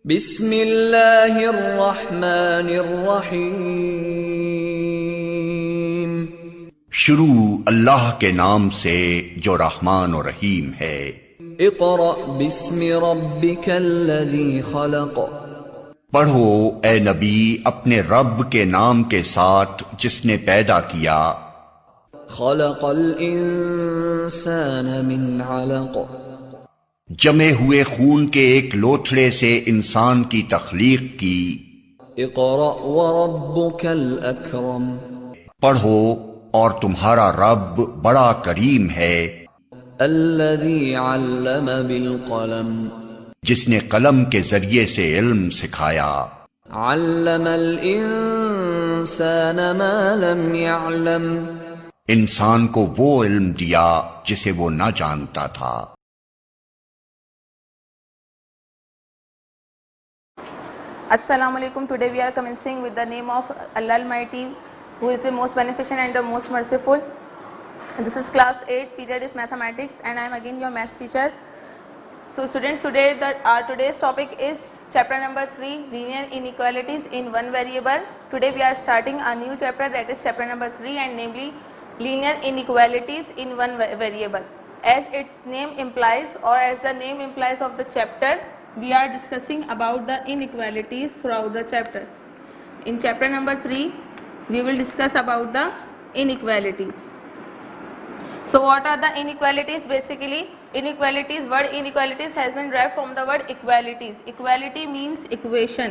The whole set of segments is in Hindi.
बिस्मिल्लाहिर्रहमानिर्रहीम। शुरू अल्लाह के नाम से जो रहमान और रहीम है। इक़रा बिस्मि रब्बिकल्लज़ी खलक़। पढ़ो ए नबी अपने रब के नाम के साथ जिसने पैदा किया। खलक़ल इंसान मिन अलक़। जमे हुए खून के एक लोथड़े से इंसान की तख्लीक की। इक़रा व रब्बुकल अकरम। पढ़ो और तुम्हारा रब बड़ा करीम है। अल्लज़ी अल्लम बिल क़लम। जिसने कलम के जरिए से इल्म सिखाया। अल्लमल इंसान मा लम यअलम। इंसान को वो इल्म दिया जिसे वो न जानता था। Assalamu alaikum. Today we are commencing with the name of Allah Almighty, who is the most beneficent and the most merciful. This is class 8, period is mathematics, and I am again your maths teacher. So students, our today's topic is chapter number 3, linear inequalities in one variable. Today we are starting a new chapter, that is chapter number 3, and namely linear inequalities in one variable. As its name implies, or as the name implies of the chapter, we are discussing about the inequalities throughout the chapter. In chapter number 3, we will discuss about the inequalities. So what are the inequalities? Basically, inequalities, word inequalities has been derived from the word equalities. Equality means equation.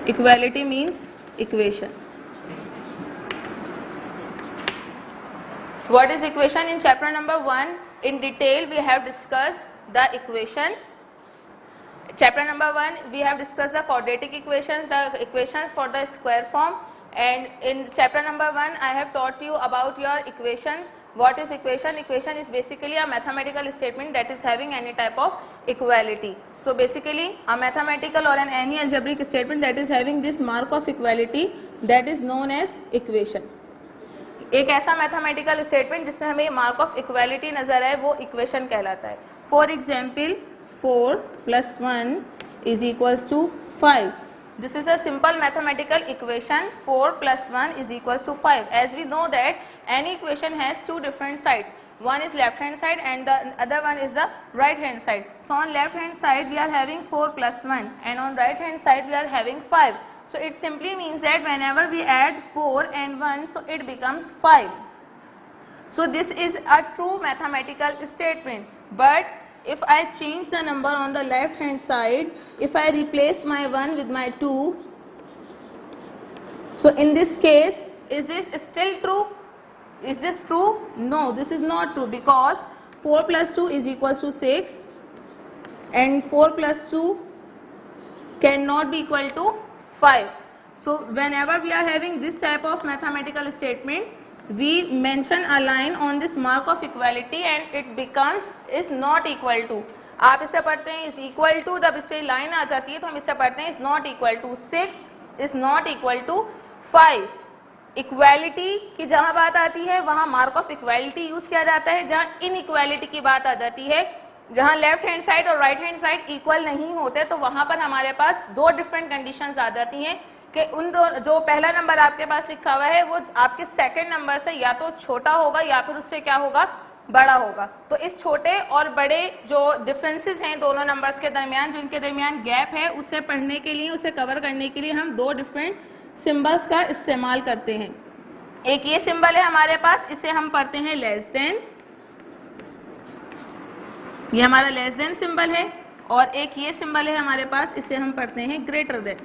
Equality means equation. What is equation? In chapter number 1, in detail we have discussed the equation. Chapter number 1, we have discussed the quadratic equations, the equations for the square form, and in chapter number 1 I have taught you about your equations. What is equation? Equation is basically a mathematical statement that is having any type of equality. So basically a mathematical or any algebraic statement that is having this mark of equality, that is known as equation. एक ऐसा मैथमेटिकल स्टेटमेंट जिसमें हमें मार्क ऑफ इक्वालिटी नजर आए वो इक्वेशन कहलाता है. For example 4 + 1 = 5. This is a simple mathematical equation. 4 + 1 = 5. As we know that any equation has two different sides. One is left hand side and the other one is the right hand side. So on left hand side we are having 4 + 1 and on right hand side we are having 5. So it simply means that whenever we add 4 and 1, so it becomes 5. So this is a true mathematical statement. But if I change the number on the left hand side, if I replace my 1 with my 2, so in this case, is this still true? Is this true? No, this is not true, because 4 + 2 = 6 and 4 + 2 cannot be equal to 5. So whenever we are having this type of mathematical statement, we mention a line on this mark of equality and it becomes is not equal to. आप इसे पढ़ते हैं is equal to, जब इस पे लाइन आ जाती है तो हम इसे पढ़ते हैं is not equal to. 6 is not equal to 5. Equality की जहाँ बात आती है वहाँ मार्क ऑफ इक्वालिटी यूज किया जाता है. जहाँ इनइक्वालिटी की बात आ जाती है, जहाँ लेफ्ट हैंड साइड और राइट हैंड साइड इक्वल नहीं होते, तो वहाँ पर हमारे पास दो डिफरेंट कंडीशंस आ जाती हैं कि उन दो, जो पहला नंबर आपके पास लिखा हुआ है वो आपके सेकंड नंबर से या तो छोटा होगा या फिर उससे क्या होगा, बड़ा होगा. तो इस छोटे और बड़े जो डिफरेंसेस हैं दोनों नंबर्स के दरमियान, जो इनके दरमियान गैप है, उसे पढ़ने के लिए, उसे कवर करने के लिए हम दो डिफरेंट सिंबल्स का इस्तेमाल करते हैं. एक ये सिंबल है हमारे पास, इसे हम पढ़ते हैं लेस देन, ये हमारा लेस देन सिंबल है. और एक ये सिंबल है हमारे पास, इसे हम पढ़ते हैं greater than.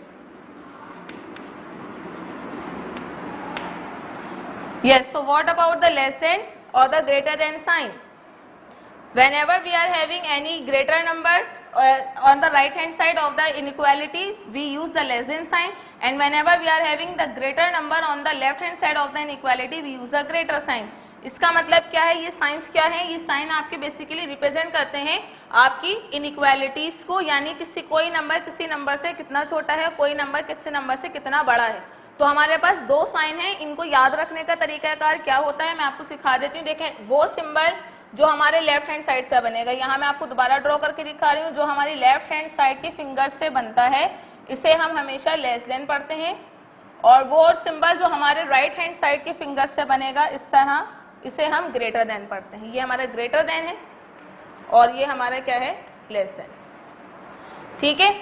Yes, so what about the less than or the greater than sign? Whenever we are having any greater number on the right hand side of the inequality, we use the less than sign, and whenever we are having the greater number on the left hand side of the inequality, we use the greater sign. इसका मतलब क्या है, ये साइंस क्या है, ये साइन आपके बेसिकली रिप्रेजेंट करते हैं आपकी इनइक्वालिटीज को, यानी कोई नंबर किसी नंबर से कितना छोटा है, कोई नंबर किसी नंबर से कितना बड़ा है. तो हमारे पास दो साइन हैं, इनको याद रखने का तरीकाकार क्या होता है मैं आपको सिखा देती हूँ. देखें, वो सिंबल जो हमारे लेफ्ट हैंड साइड से बनेगा। यहाँ मैं आपको दोबारा ड्रॉ करके दिखा रही हूँ। जो हमारी लेफ्ट हैंड साइड की फिंगर से बनता है इसे हम हमेशा लेस देन पढ़ते हैं, और वो सिंबल जो हमारे राइट हैंड साइड की फिंगर से बनेगा इस तरह, इसे हम ग्रेटर देन पढ़ते हैं। ये हमारा ग्रेटर देन है और ये हमारा क्या है, लेस देन। ठीक है,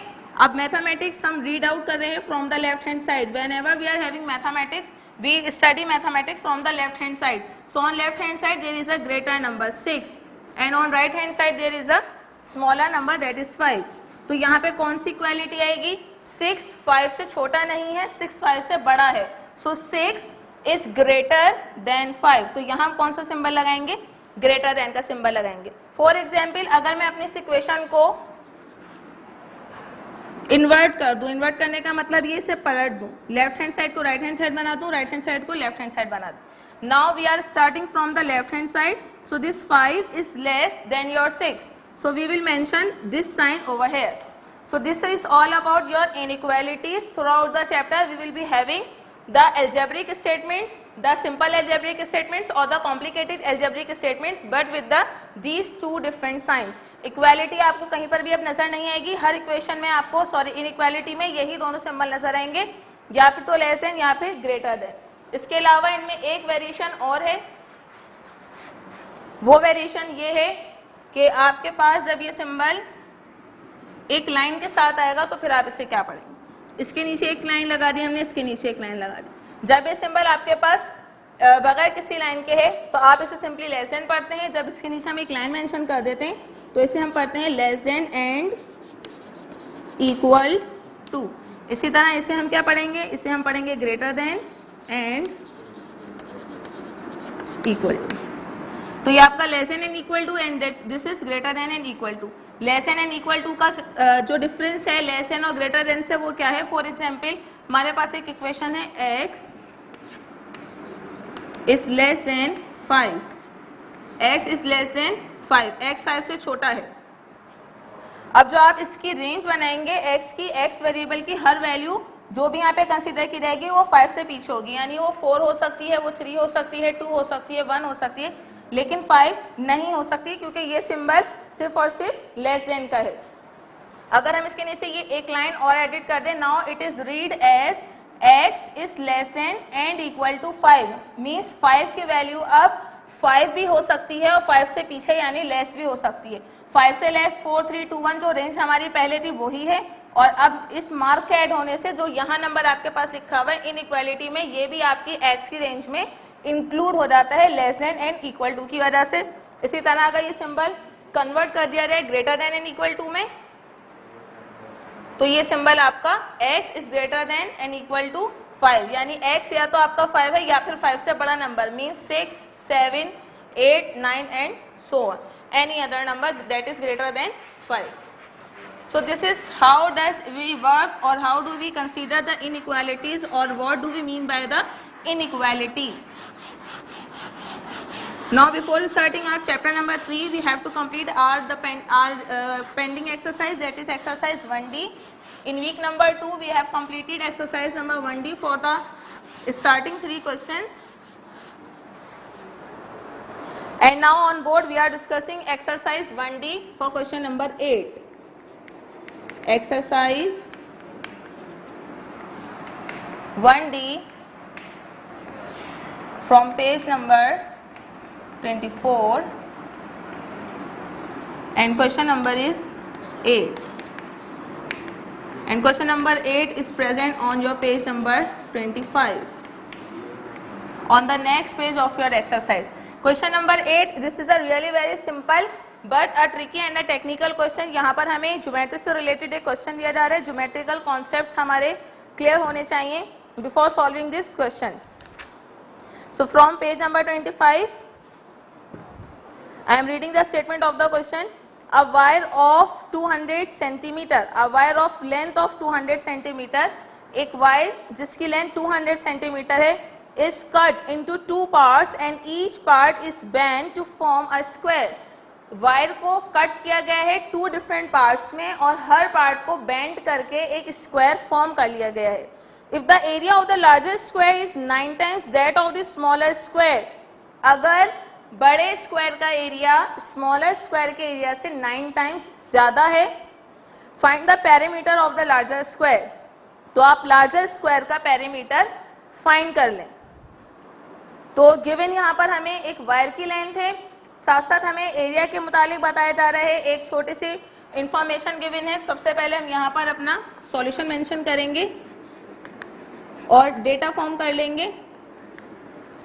अब मैथमेटिक्स हम रीड आउट कर रहे हैं from the left hand side. Whenever we are having mathematics we study mathematics from the left hand side. So on left hand side there is a greater number 6 and on right hand side there is a smaller number that is 5। तो यहाँ पे कौन सी इक्वालिटी आएगी, 6 5 से छोटा नहीं है, 6 5 से बड़ा है। सो 6 इज ग्रेटर देन 5। तो यहाँ कौन सा सिंबल लगाएंगे, ग्रेटर देन का सिंबल लगाएंगे। फॉर एग्जाम्पल अगर मैं अपनी इस इक्वेशन को इन्वर्ट कर दूं, इन्वर्ट करने का मतलब ये इसे पलट दूं, लेफ्ट हैंड साइड को राइट हैंड साइड बना दूं, राइट हैंड साइड को लेफ्ट हैंड साइड बना दूं। Now we are starting from the left hand side, so this 5 is less than your 6, so we will mention this sign over here. So this is all about your inequalities. Throughout the chapter we will be having the algebraic statements, the simple algebraic statements or the complicated algebraic statements, but with the these two different signs. Equality आपको कहीं पर भी अब नजर नहीं आएगी, हर इक्वेशन में आपको इनइक्वालिटी में यही दोनों सिंबल नजर आएंगे, या फिर तो लेस देन या फिर ग्रेटर देन। इसके अलावा इनमें एक वेरिएशन और है, वो वेरिएशन ये है कि आपके पास जब ये सिंबल एक लाइन के साथ आएगा तो फिर आप इसे क्या पढ़ेंगे, इसके नीचे एक लाइन लगा दी हमने, इसके नीचे एक लाइन लगा दी। जब ये सिंबल आपके पास बगैर किसी लाइन के है तो आप इसे सिंपली लेस देन पढ़ते हैं। जब इसके नीचे हम एक लाइन मेंशन कर देते हैं तो इसे हम पढ़ते हैं less than and equal to. इसी तरह इसे हम क्या पढ़ेंगे, इसे हम पढ़ेंगे greater than and equal to. तो ये आपका less than and equal to and this is greater than and equal to. Less than and equal to का जो डिफरेंस है लेस देन और ग्रेटर देन से वो क्या है, फॉर एग्जांपल हमारे पास एक इक्वेशन है x is less then 5, x is less then 5, x 5 से छोटा है। अब जो आप इसकी रेंज बनाएंगे x की, x वेरिएबल की हर वैल्यू जो भी यहाँ पे कंसीडर की जाएगी वो 5 से पीछे होगी, यानी वो 4 हो सकती है, वो 3 हो सकती है, 2 हो सकती है, 1 हो सकती है, लेकिन 5 नहीं हो सकती क्योंकि ये सिंबल सिर्फ और सिर्फ लेस देन का है। अगर हम इसके नीचे ये एक लाइन और एडिट कर दें, now it is read as x is less than and equal to 5, means 5 की वैल्यू अब 5 भी हो सकती है और 5 से पीछे यानी लेस भी हो सकती है। 5 से लेस 4 3 2 1 जो रेंज हमारी पहले थी वही है, और अब इस मार्क के ऐड होने से जो यहाँ नंबर आपके पास लिखा हुआ है इनइक्वालिटी में, ये भी आपकी x की रेंज में इंक्लूड हो जाता है less than and equal to की वजह से। इसी तरह अगर ये सिंबल कन्वर्ट कर दिया जाए greater than and equal to में, तो ये सिंबल आपका x is greater than and equal to 5, यानी x या तो आपका 5 है या फिर 5 से बड़ा number, means 6 7 8 9 and so on, any other number that is greater then 5. So this is how does we work or how do we consider the inequalities or what do we mean by the inequalities. Now before starting our chapter number 3 we have to complete our pending exercise, that is exercise 1D. In week number 2 we have completed exercise number 1D for the starting 3 questions, and now on board we are discussing exercise 1D for question number 8. Exercise 1D from page number 24 and question number is 8, and question number 8 is present on your page number 25 on the next page of your exercise. Question number 8, this is a really very simple but a tricky and a technical question. यहाँ पर हमें ज्योमेट्री से रिलेटेड एक क्वेश्चन दिया जा रहा है, ज्योमेट्रिकल कॉन्सेप्ट्स हमारे क्लियर होने चाहिए before solving this question. So from page number 25 I am reading the statement of the question. A wire of 200 centimeter, a wire of length of 200 centimeter, एक वायर जिसकी लेंथ 200 सेंटीमीटर है, is cut into 2 parts and each part is bend to form a square. Wire को कट किया गया है 2 डिफरेंट पार्ट्स में और हर पार्ट को बेंड करके एक स्क्वायर फॉर्म कर लिया गया है। If the area of the larger square is 9 times that of the smaller square, अगर बड़े स्क्वायर का एरिया स्मॉलर स्क्वायर के एरिया से 9 टाइम्स ज़्यादा है। Find the perimeter of the larger square, तो आप लार्जर स्क्वायर का पेरीमीटर फाइंड कर लें। तो गिवन यहाँ पर हमें एक वायर की लेंथ है, साथ साथ हमें एरिया के मुतालिक बताया जा रहा है, एक छोटी सी इंफॉर्मेशन गिवन है। सबसे पहले हम यहाँ पर अपना सॉल्यूशन मेंशन करेंगे और डेटा फॉर्म कर लेंगे।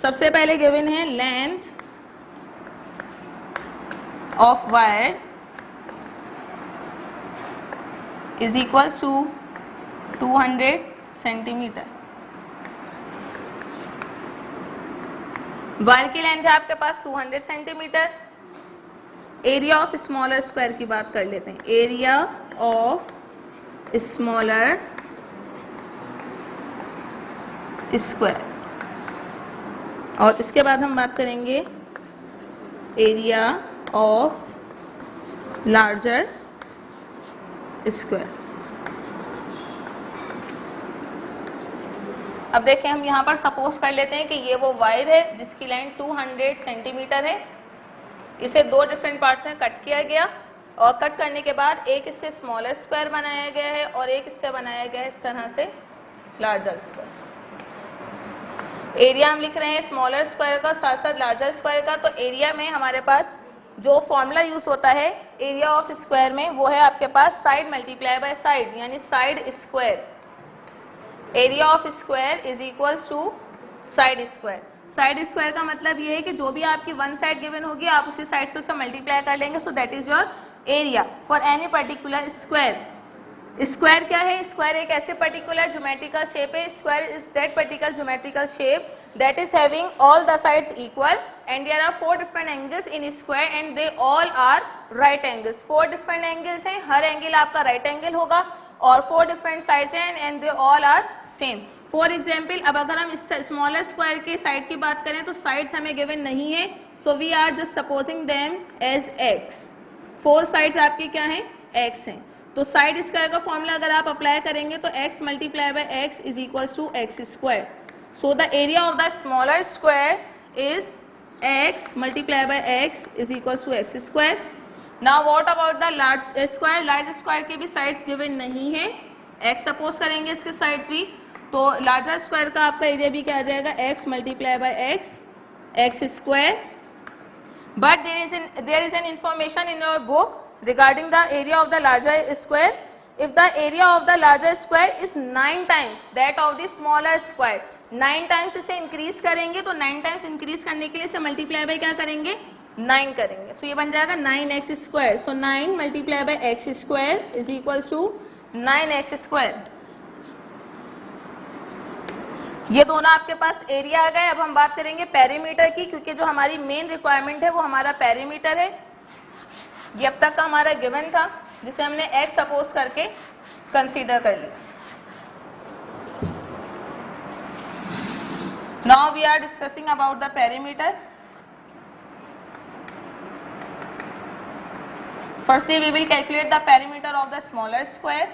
सबसे पहले गिवन है length of wire is equals to 200 centimetre. Wire की लेंथ है आपके पास 200 centimetre. Area of smaller square की बात कर लेते हैं। एरिया ऑफ स्मॉलर स्क्वायर, और इसके बाद हम बात करेंगे एरिया ऑफ लार्जर स्क्वायर। अब देखें, हम यहाँ पर सपोज कर लेते हैं कि ये वो वायर है जिसकी लेंथ 200 सेंटीमीटर है। इसे दो डिफरेंट पार्ट्स में कट किया गया और कट करने के बाद एक इससे स्मॉलर स्क्वायर बनाया गया है और एक इससे बनाया गया है इस तरह से लार्जर स्क्वायर। एरिया हम लिख रहे हैं स्मॉलर स्क्वायर का, साथ साथ लार्जर स्क्वायर का। तो एरिया में हमारे पास जो फॉर्मूला यूज होता है एरिया ऑफ स्क्वायर में, वो है आपके पास साइड मल्टीप्लाई बाय साइड, यानी side square. Area of square is equals to side square. Side square का मतलब ये है कि जो भी आपकी वन साइड गिवन होगी आप उसी साइड से उसका मल्टीप्लाई कर लेंगे, so that is your area for any particular square. Square क्या है? स्क्वायर एक ऐसे पर्टिकुलर ज्योमेट्रिकल शेप है। Square is that particular geometrical shape that is having all the sides equal and there are 4 different angles in square and they all are right angles। 4 different angles हैं, हर एंगल आपका right angle होगा और 4 different sides हैं and they all are same। For example, अब अगर हम इस स्मॉलर स्क्वायर के साइड की बात करें तो साइड्स हमें गिवन नहीं है, so we are just supposing them as x। 4 sides आपके क्या हैं? x हैं। तो साइड स्क्वायर का फॉर्मूला अगर आप अप्लाई करेंगे तो x multiply by x is equals to x square. So the area of the smaller square is x multiplied by x is equals to x square। Now what about the large square? Large square के भी sides given नहीं है, x suppose करेंगे इसके sides भी, तो larger square का आपका एरिया भी क्या आ जाएगा? x multiplied by x, x square। But there is an information in your book regarding the area of the larger square। If the area of the larger square is 9 times that of the smaller square, 9 times इसे इंक्रीज करेंगे, तो 9 टाइम्स इंक्रीज करने के लिए इसे मल्टीप्लाई बाय क्या करेंगे? 9 करेंगे, तो ये बन जाएगा 9x square. So 9 multiply by x square is equals to 9x square. ये दोनों आपके पास एरिया आ गए। अब हम बात करेंगे पेरीमीटर की, क्योंकि जो हमारी मेन रिक्वायरमेंट है वो हमारा पेरीमीटर है। ये अब तक का हमारा गिवन था जिसे हमने x सपोज करके कंसीडर कर लिया। Now we are discussing about the perimeter। Firstly, we will calculate the perimeter of the smaller square।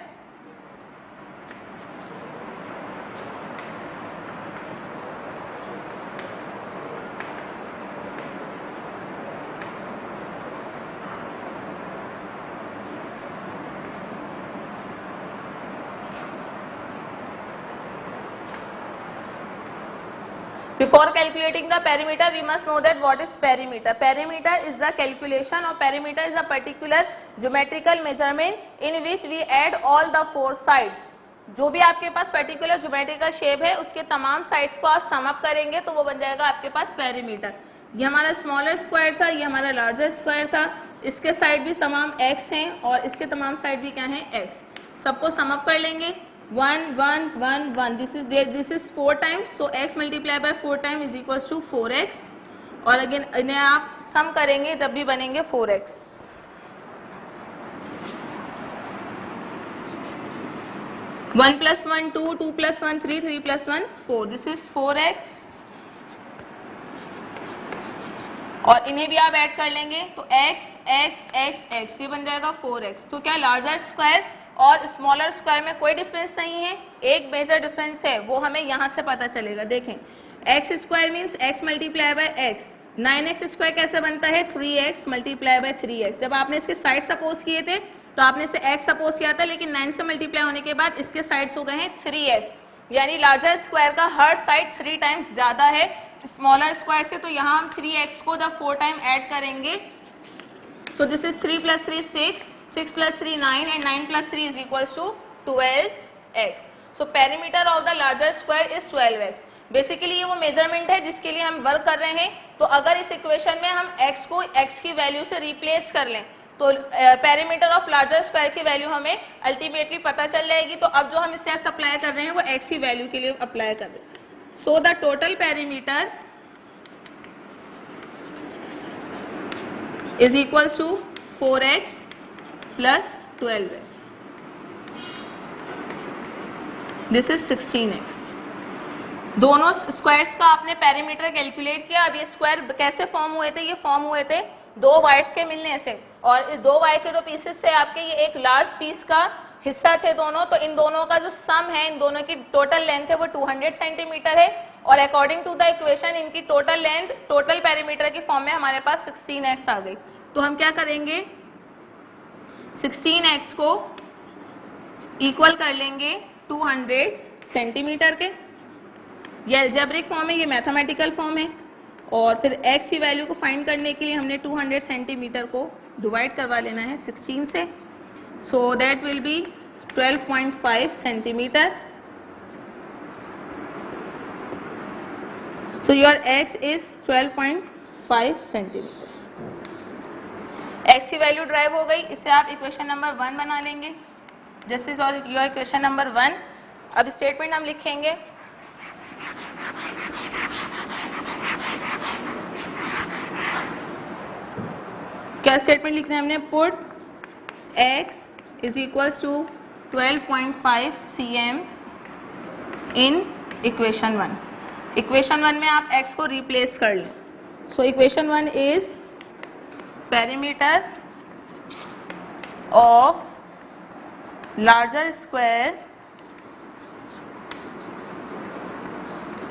Before calculating the perimeter, we must know that what is perimeter। Perimeter is the calculation, or perimeter is a particular geometrical measurement in which we add all the 4 sides। जो भी आपके पास पर्टिकुलर ज्योमेट्रिकल शेप है उसके तमाम साइड्स को आप सम अप करेंगे तो वो बन जाएगा आपके पास पेरीमीटर। ये हमारा स्मॉलर स्क्वायर था, ये हमारा लार्जर स्क्वायर था। इसके साइड भी तमाम x हैं और इसके तमाम साइड भी क्या हैं? x। सबको सम अप कर लेंगे। 1 1 1 1, this is 4 times, so x multiplied by 4 times is equals to 4x। और अगेन इन्हें आप सम करेंगे जब भी बनेंगे 4x। 1 plus 1 2, 2 plus 1 3, 3 plus 1 4, this is 4x। और इन्हें भी आप ऐड कर लेंगे तो x x x x, ये बन जाएगा 4x। तो क्या लार्जर स्क्वायर और स्मॉलर स्क्वायर में कोई डिफरेंस नहीं है? एक मेजर डिफरेंस है, वो हमें यहाँ से पता चलेगा। देखें, x square means x multiply by x, 9x square कैसे बनता है? 3x multiply by 3x। जब आपने इसके साइड सपोज किए थे तो आपने इसे x सपोज किया था, लेकिन 9 से मल्टीप्लाई होने के बाद इसके साइड्स हो गए हैं 3x, यानी लार्जर स्क्वायर का हर साइड 3 टाइम्स ज़्यादा है स्मॉलर स्क्वायर से। तो यहाँ हम 3x को द 4 टाइम ऐड करेंगे। So this is 3 + 3 6, 6 + 3 9 and 9 + 3 is equals to 12x। So perimeter of the larger square is 12x। Basically ये वो मेजरमेंट है जिसके लिए हम वर्क कर रहे हैं। तो अगर इस इक्वेशन में हम x को x की वैल्यू से रिप्लेस कर लें तो पेरीमीटर ऑफ लार्जर स्क्वायर की वैल्यू हमें अल्टीमेटली पता चल जाएगी। तो अब जो हम इससे अप्लाई कर रहे हैं वो x की वैल्यू के लिए अप्लाई कर रहे हैं। So the total perimeter is equals to 4x + 12x। This is 16x। दोनों स्क्वायर्स का आपने पेरीमीटर कैलकुलेट किया। अब ये स्क्वायर कैसे फॉर्म हुए थे? ये फॉर्म हुए थे दो वायर्स के मिलने से, और इस दो वायर के जो पीसेस थे आपके ये एक लार्ज पीस का हिस्सा थे दोनों। तो इन दोनों का जो सम है, इन दोनों की टोटल लेंथ है वो 200 सेंटीमीटर है, और अकॉर्डिंग टू द इक्वेशन इनकी टोटल लेंथ टोटल पेरीमीटर की फॉर्म में हमारे पास 16x आ गई। तो हम क्या करेंगे? 16x को इक्वल कर लेंगे 200 सेंटीमीटर के। ये अलजेब्रिक फॉर्म है, ये मैथमेटिकल फॉर्म है। और फिर x की वैल्यू को फाइंड करने के लिए हमने 200 सेंटीमीटर को डिवाइड करवा लेना है 16 से। So that will be 12.5 centimetre. So your x is 12.5 centimetre. x की वैल्यू ड्राइव हो गई। इससे आप इक्वेशन नंबर 1 बना लेंगे। This is your equation number 1। अब स्टेटमेंट हम लिखेंगे। क्या स्टेटमेंट लिखना है हमने? Put x is equals to 12.5 cm in equation 1। Equation 1 में आप x को रिप्लेस कर लें। So equation 1 is perimeter of larger square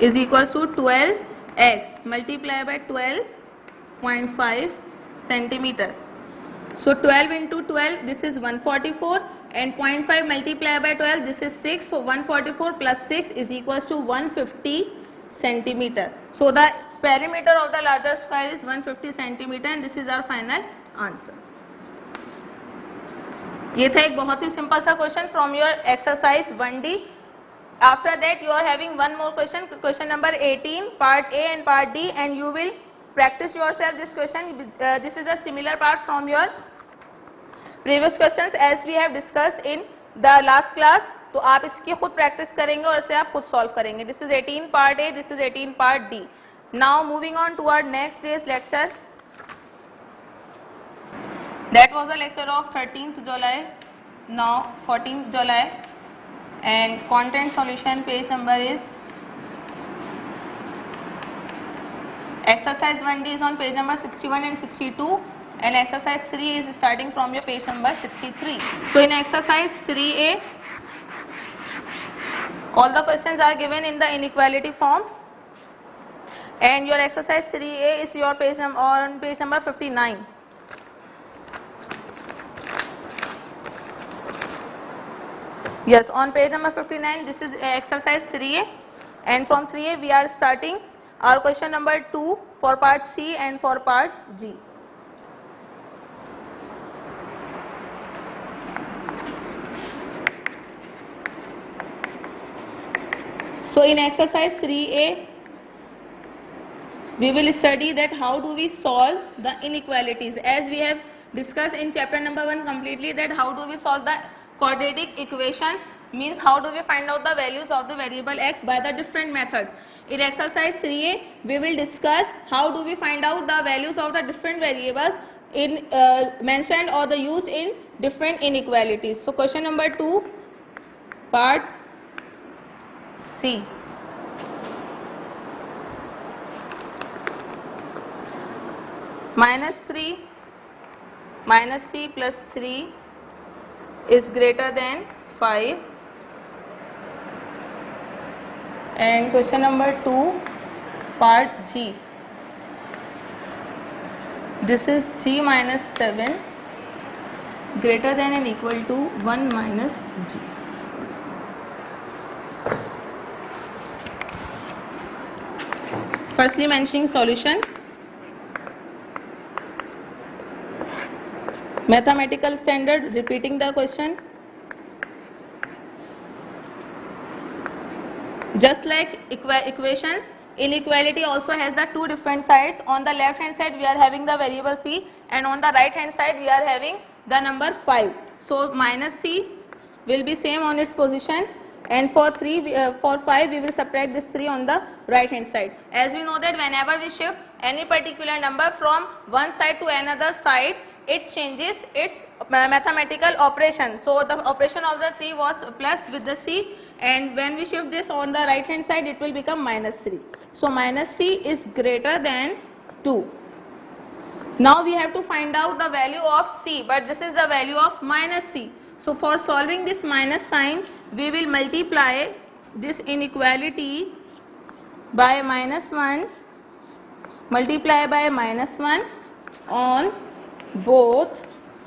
is equals to 12x multiplied by 12.5 centimeter. So 12 into 12 this is 144 and 0.5 multiplied by 12 this is 6. So 144 plus 6 is equals to 150 centimeter. So the perimeter of the larger square is 150 centimeter and this is our final answer. ये था एक बहुत ही सिंपल सा question from your exercise 1D। After that you are having one more question, question number 18, part A and part D, and you will practice yourself this question. This is a similar part from your previous questions as we have discussed in the last class. तो आप इसकी खुद प्रैक्टिस करेंगे और इसे आप खुद सॉल्व करेंगे। This is 18 part A, this is 18 part D. Now moving on to our next day's lecture. That was a lecture of 13th July. Now 14th July. And content solution page number is exercise 1D is on page number 61 and 62, and exercise 3 is starting from your page number 63. So in exercise 3A all the questions are given in the inequality form, and your exercise 3A is your page on page number 59. Yes, on page number 59 this is exercise 3A, and from 3A we are starting our question number 2 for part C and for part G. So in exercise 3A we will study that how do we solve the inequalities, as we have discussed in chapter number 1 completely, that how do we solve the quadratic equations, means how do we find out the values of the variable x by the different methods. In exercise 3A we will discuss how do we find out the values of the different variables in mentioned or the used in different inequalities. So question number 2 part C. -3 minus c plus 3 is greater than 5, and question number 2 part G. This is 3 minus 7 greater than and equal to 1 minus g. Firstly mentioning solution. Mathematical standard, repeating the question. Just like equations, inequality also has the two different sides. On the left hand side we are having the variable c, and on the right hand side we are having the number 5. So minus c will be same on its position, and for 5 we will subtract this 3 on the right hand side. As we know that whenever we shift any particular number from one side to another side, it changes its mathematical operation. So the operation of the 3 was plus with the c, and when we shift this on the right hand side it will become minus 3. So minus c is greater than 2. Now we have to find out the value of c, but this is the value of minus c. So for solving this minus sign, we will multiply this inequality by minus 1, multiply by minus 1 on both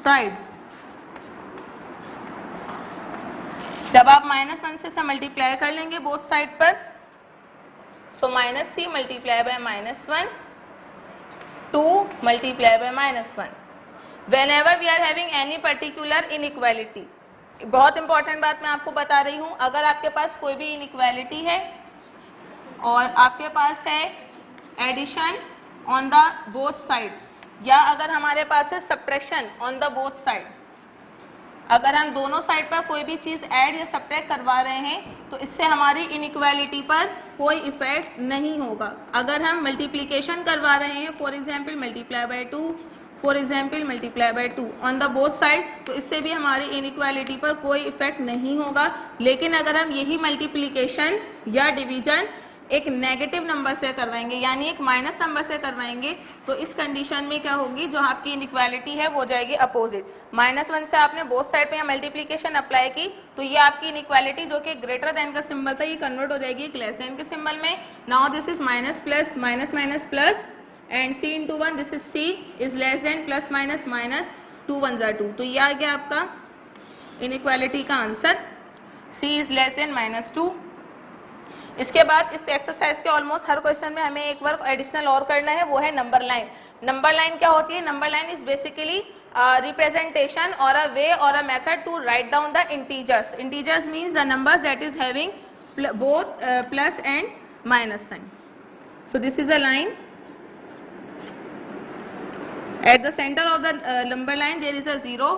sides. जब आप माइनस 1 से मल्टीप्लाई कर लेंगे बोथ साइड पर, so minus c multiply by minus 1, 2 multiply by minus 1. Whenever we are having any particular inequality, बहुत इंपॉर्टेंट बात मैं आपको बता रही हूँ, अगर आपके पास कोई भी इनइक्वालिटी है और आपके पास है addition on the both side, या अगर हमारे पास है subtraction on the both side, अगर हम दोनों साइड पर कोई भी चीज़ ऐड या सब्ट्रैक्ट करवा रहे हैं तो इससे हमारी इनइक्वालिटी पर कोई इफेक्ट नहीं होगा. अगर हम मल्टीप्लिकेशन करवा रहे हैं, for example multiply by 2, for example multiply by 2 on the both side, तो इससे भी हमारी इनइक्वालिटी पर कोई इफेक्ट नहीं होगा. लेकिन अगर हम यही मल्टीप्लिकेशन या डिवीजन एक नेगेटिव नंबर से करवाएंगे, यानी एक माइनस नंबर से करवाएंगे, तो इस कंडीशन में क्या होगी, जो आपकी इनइक्वालिटी है वो जाएगी अपोजिट. माइनस 1 से आपने बोथ साइड पे मल्टीप्लिकेशन अप्लाई की, तो ये आपकी इनइक्वालिटी जो कि ग्रेटर देन का सिंबल था, ये कन्वर्ट हो जाएगी एक लेस देन के सिंबल में. Now this is minus plus minus minus plus, and c into 1, this is c is less then plus minus minus 2 1 जा 2. तो ये आ गया आपका इनइक्वालिटी का answer, c is less then minus 2. इसके बाद इस एक्सरसाइज के ऑलमोस्ट हर क्वेश्चन में हमें एक वर्क एडिशनल और करना है, वो है नंबर लाइन. नंबर लाइन क्या होती है? Number line is basically representation और अ वे और a method to write down the integers. Integers means the numbers that is having both plus and minus sign. So this is a line. At the center of the number line there is a 0,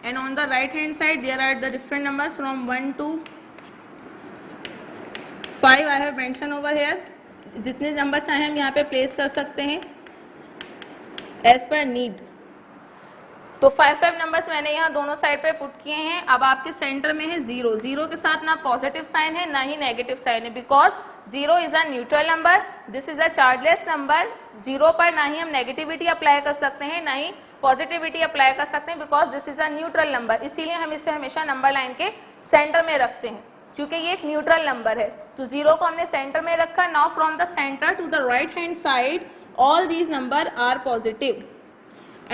and on the right hand side there are the different numbers from 1 to 5. I have mentioned over here. जितने नंबर चाहे हम यहाँ पे प्लेस कर सकते हैं एज पर नीड. तो 5 नंबर्स मैंने यहाँ दोनों साइड पे पुट किए हैं. अब आपके सेंटर में है 0. 0 के साथ ना पॉजिटिव साइन है ना ही नेगेटिव साइन है, because 0 is a neutral number, this is a chargeless number. 0 पर ना ही हम नेगेटिविटी अप्लाई कर सकते हैं ना ही पॉजिटिविटी अप्लाई कर सकते हैं, because this is a neutral number. इसीलिए हम इसे हमेशा नंबर लाइन के सेंटर में रखते हैं, क्योंकि ये एक न्यूट्रल नंबर है. तो 0 को हमने सेंटर में रखा. Now from the centre to the right hand side all these number are positive,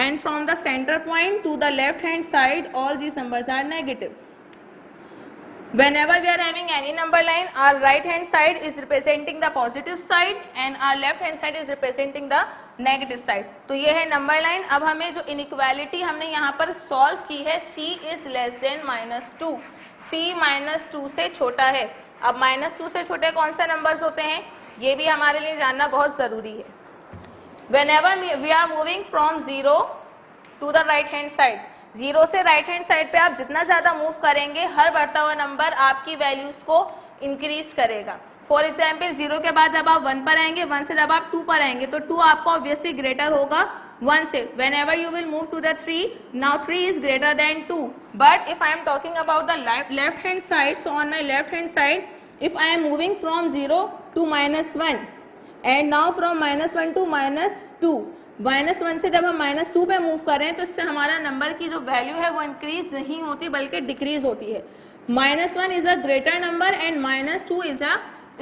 and from the center point to the left hand side all these numbers are negative. Whenever we are having any number line, our right hand side is representing the positive side and our left hand side is representing the negative side. तो ये है number line. अब हमें जो inequality हमने यहाँ पर solve की है, c is less than -2, c -2 से छोटा है. अब -2 से छोटे कौन से numbers होते हैं, ये भी हमारे लिए जानना बहुत ज़रूरी है. Whenever we are moving from 0 to the right hand side, 0 से राइट हैंड साइड पे आप जितना ज़्यादा मूव करेंगे, हर बढ़ता हुआ नंबर आपकी वैल्यूज़ को इंक्रीज करेगा. फॉर एग्जाम्पल 0 के बाद जब आप 1 पर आएंगे, 1 से जब आप 2 पर आएंगे, तो 2 आपको ऑब्वियसली ग्रेटर होगा 1 से. Whenever you will move to the 3, now 3 is greater than 2. But if I am talking about the left hand side, so on my left hand side, if I am moving from 0 to -1, and now from -1 to -2, -1 से जब हम -2 पे मूव करें तो इससे हमारा नंबर की जो वैल्यू है वो इंक्रीज नहीं होती बल्कि डिक्रीज होती है. -1 is a greater number and -2 is a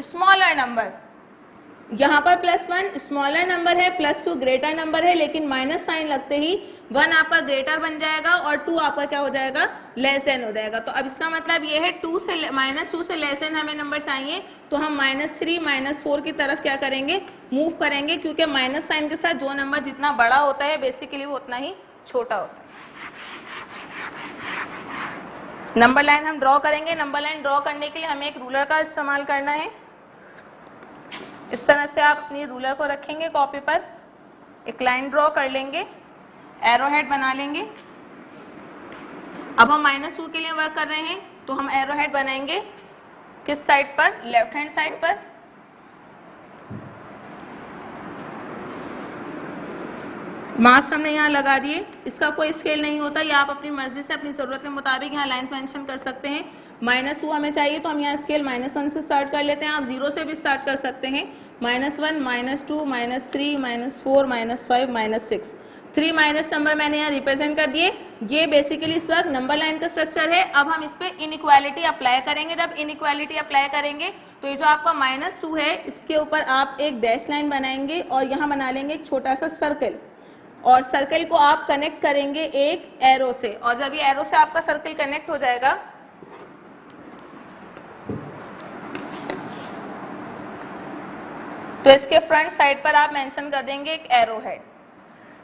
smaller number. यहाँ पर +1 स्मॉलर नंबर है, +2 ग्रेटर नंबर है, लेकिन माइनस साइन लगते ही 1 आपका ग्रेटर बन जाएगा और 2 आपका क्या हो जाएगा, लेस देन हो जाएगा। तो अब इसका मतलब ये है -2 से लेस देन हमें नंबर चाहिए, तो हम -3 -4 की तरफ क्या करेंगे, मूव करेंगे, क्योंकि माइनस साइन के साथ जो नंबर जितना बड़ा होता है बेसिकली वो उतना ही छोटा होता है। नंबर लाइन हम ड्रॉ करेंगे। नंबर लाइन ड्रॉ करने के लिए हमें एक रूलर का इस्तेमाल करना है। इस तरह से आप अपनी रूलर को रखेंगे कॉपी पर, एक लाइन ड्रॉ कर लेंगे, एरो हेड बना लेंगे। अब हम -2 के लिए वर्क कर रहे हैं, तो हम एरो हेड बनाएंगे किस साइड पर, लेफ्ट हैंड साइड पर। मार्क्स हमने यहाँ लगा दिए, इसका कोई स्केल नहीं होता, या आप अपनी मर्जी से अपनी ज़रूरत के मुताबिक यहाँ लाइन्स मेंशन कर सकते हैं। -2 हमें चाहिए तो हम यहाँ स्केल -1 से स्टार्ट कर लेते हैं, आप 0 से भी स्टार्ट कर सकते हैं। -1 -2 -3 -4 -5 -6, 3 माइनस नंबर मैंने यहाँ रिप्रेजेंट कर दिए। ये बेसिकली इस वक्त नंबर लाइन का स्ट्रक्चर है। अब हम इस पर इनइक्वालिटी अप्लाई करेंगे। जब इनइक्वालिटी अप्लाई करेंगे तो ये जो आपका -2 है इसके ऊपर आप एक डैश लाइन बनाएंगे और यहाँ बना लेंगे एक छोटा सा सर्कल, और सर्कल को आप कनेक्ट करेंगे एक एरो से, और जब ये एरो से आपका सर्कल कनेक्ट हो जाएगा तो इसके फ्रंट साइड पर आप मेंशन कर देंगे एक एरो हेड।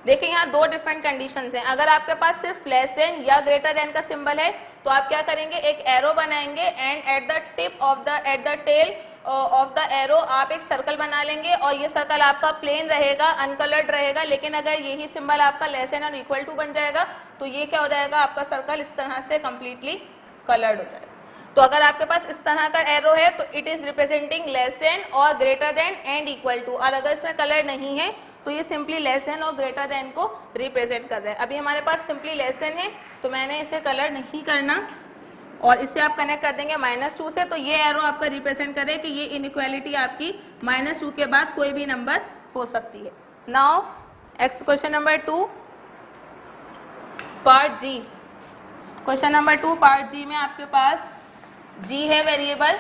देखिए यहाँ दो डिफरेंट कंडीशंस हैं। अगर आपके पास सिर्फ लेस देन या ग्रेटर देन का सिंबल है तो आप क्या करेंगे, एक एरो बनाएंगे and at the tail of the arrow आप एक सर्कल बना लेंगे, और ये सर्कल आपका प्लेन रहेगा, अनकलर्ड रहेगा। लेकिन अगर यही सिंबल आपका लेस देन और इक्वल टू बन जाएगा तो ये क्या हो जाएगा, आपका सर्कल इस तरह से कंप्लीटली कलर्ड हो जाएगा। तो अगर आपके पास इस तरह का एरो है तो it is representing less than और greater than and equal to, और अगर इसमें कलर नहीं है तो ये सिंपली लेस देन और ग्रेटर देन को रिप्रेजेंट कर रहा है। अभी हमारे पास सिंपली लेस देन है तो मैंने इसे कलर नहीं करना, और इसे आप कनेक्ट कर देंगे -2 से, तो ये एरो आपका रिप्रेजेंट करे कि ये इनइक्वालिटी आपकी -2 के बाद कोई भी नंबर हो सकती है। Now question number 2 part G. Question number 2 part G में आपके पास जी है variable,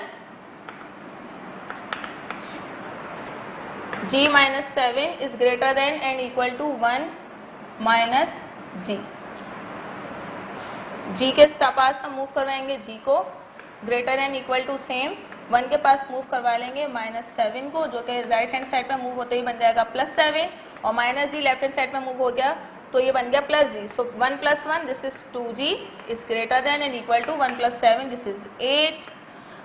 g -7 is greater than and equal to 1 - g के पास हम मूव करवाएंगे g को, greater than equal to same 1 के पास मूव करवा लेंगे -7 को, जो कि राइट हैंड साइड पर मूव होते ही बन जाएगा +7, और -g लेफ्ट हैंड साइड पर मूव हो गया तो ये बन गया +g। So 1 + 1 this is 2g is greater than and equal to 1 + 7 this is 8।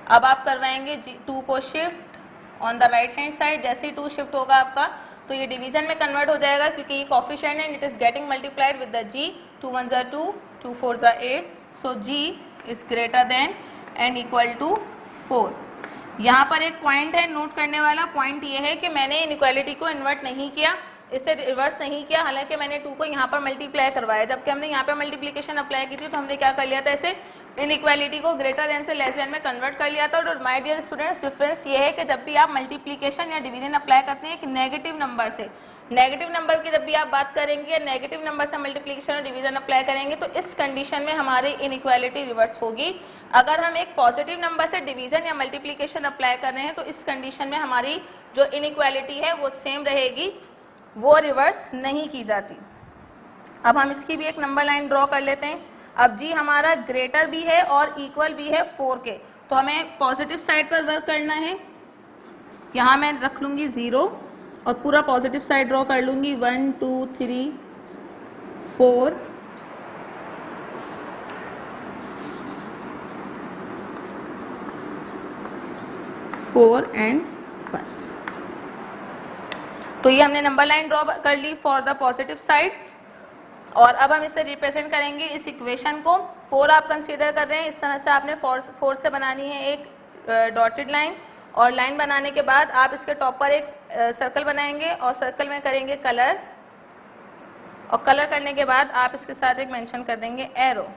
अब आप करवाएंगे 2 को shift on the right hand side. जैसे ही 2 शिफ्ट होगा आपका तो ये डिवीजन में कन्वर्ट हो जाएगा, क्योंकि ये कोफिशिएंट है, it is getting multiplied with the g। 2 1 = 2, 2 4 = 8, so g is greater than and equal to 4। यहाँ पर एक पॉइंट है नोट करने वाला, पॉइंट ये है कि मैंने इनइक्वालिटी को इन्वर्ट नहीं किया, इसे रिवर्स नहीं किया, हालांकि मैंने 2 को यहाँ पर मल्टीप्लाई करवाया। जबकि हमने यहाँ पर मल्टीप्लिकेशन अप्लाई की थी तो हमने क्या कर लिया था, इसे इनइक्वालिटी को ग्रेटर देन से लेस देन में कन्वर्ट कर लिया था। और माय डियर स्टूडेंट्स, डिफरेंस ये है कि जब भी आप मल्टीप्लिकेशन या डिवीजन अप्लाई करते हैं एक नेगेटिव नंबर से, नेगेटिव नंबर की जब भी आप बात करेंगे या नेगेटिव नंबर से मल्टीप्लिकेशन और डिवीजन अप्लाई करेंगे तो इस कंडीशन में हमारी इनइक्वालिटी रिवर्स होगी। अगर हम एक पॉजिटिव नंबर से डिवीजन या मल्टीप्लिकेशन अप्लाई कर रहे हैं तो इस कंडीशन में हमारी जो इनइक्वालिटी है वो सेम रहेगी, वो रिवर्स नहीं की जाती। अब हम इसकी भी एक नंबर लाइन ड्रॉ कर लेते हैं। अब जी हमारा ग्रेटर भी है और इक्वल भी है 4 के, तो हमें पॉजिटिव साइड पर वर्क करना है। यहाँ मैं रख लूँगी 0 और पूरा पॉजिटिव साइड ड्रॉ कर लूँगी 1 2 3 4 4 एंड 5। तो ये हमने नंबर लाइन ड्रॉ कर ली फॉर द पॉजिटिव साइड, और अब हम इसे रिप्रेजेंट करेंगे इस इक्वेशन को। 4 आप कंसीडर कर रहे हैं, इस तरह से आपने 4 से बनानी है एक डॉटेड लाइन, और लाइन बनाने के बाद आप इसके टॉप पर एक सर्कल बनाएंगे और सर्कल में करेंगे कलर, और कलर करने के बाद आप इसके साथ एक मेंशन कर देंगे एरो।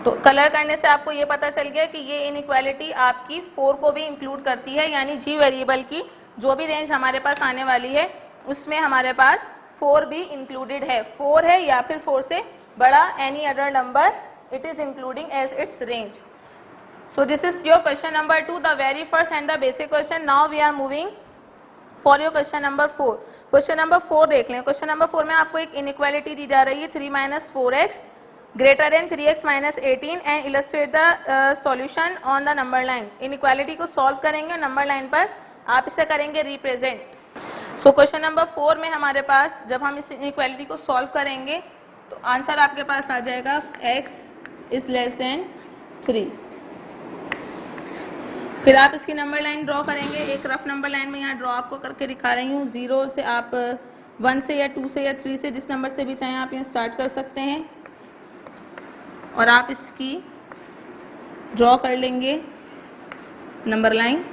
तो कलर करने से आपको ये पता चल गया कि ये इनइक्वालिटी आपकी 4 को भी इंक्लूड करती है, यानी जी वेरिएबल की जो भी रेंज हमारे पास आने वाली है उसमें हमारे पास 4 भी इंक्लूडेड है। 4 है या फिर 4 से बड़ा any other number it is including as its range. So this is your question number 2, the very first and the basic question. Now we are moving for your question number 4. Question number 4 देख लें. Question number 4 में आपको एक inequality दी जा रही है 3 minus 4x greater than 3x minus 18 and illustrate the solution on the number line. inequality को solve करेंगे number line पर आप इसे करेंगे represent. So question number 4 में हमारे पास जब हम इस inequality को solve करेंगे तो आंसर आपके पास आ जाएगा x is less than 3. फिर आप इसकी नंबर लाइन ड्रॉ करेंगे. एक रफ नंबर लाइन में यहाँ ड्रॉ आपको करके दिखा रही हूँ. 0 से आप 1 से या 2 से या 3 से जिस नंबर से भी चाहें आप यहाँ स्टार्ट कर सकते हैं और आप इसकी ड्रॉ कर लेंगे नंबर लाइन.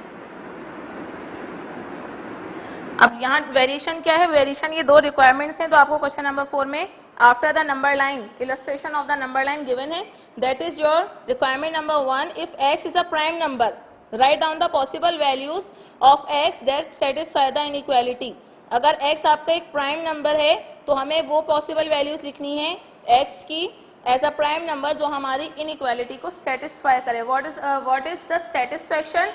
अब यहाँ वेरिएशन क्या है? वेरिएशन ये दो रिक्वायरमेंट्स हैं तो आपको क्वेश्चन नंबर 4 में after the number line illustration of the number line given है. That is your requirement number 1. If x is a prime number write down the possible values of x that satisfy the inequality. अगर x आपका एक प्राइम नंबर है तो हमें वो पॉसिबल वैल्यूज लिखनी है x की एज अ प्राइम नंबर जो हमारी इनइक्वालिटी को सेटिस्फाई करे. व्हाट इज द सेटिस्फैक्शन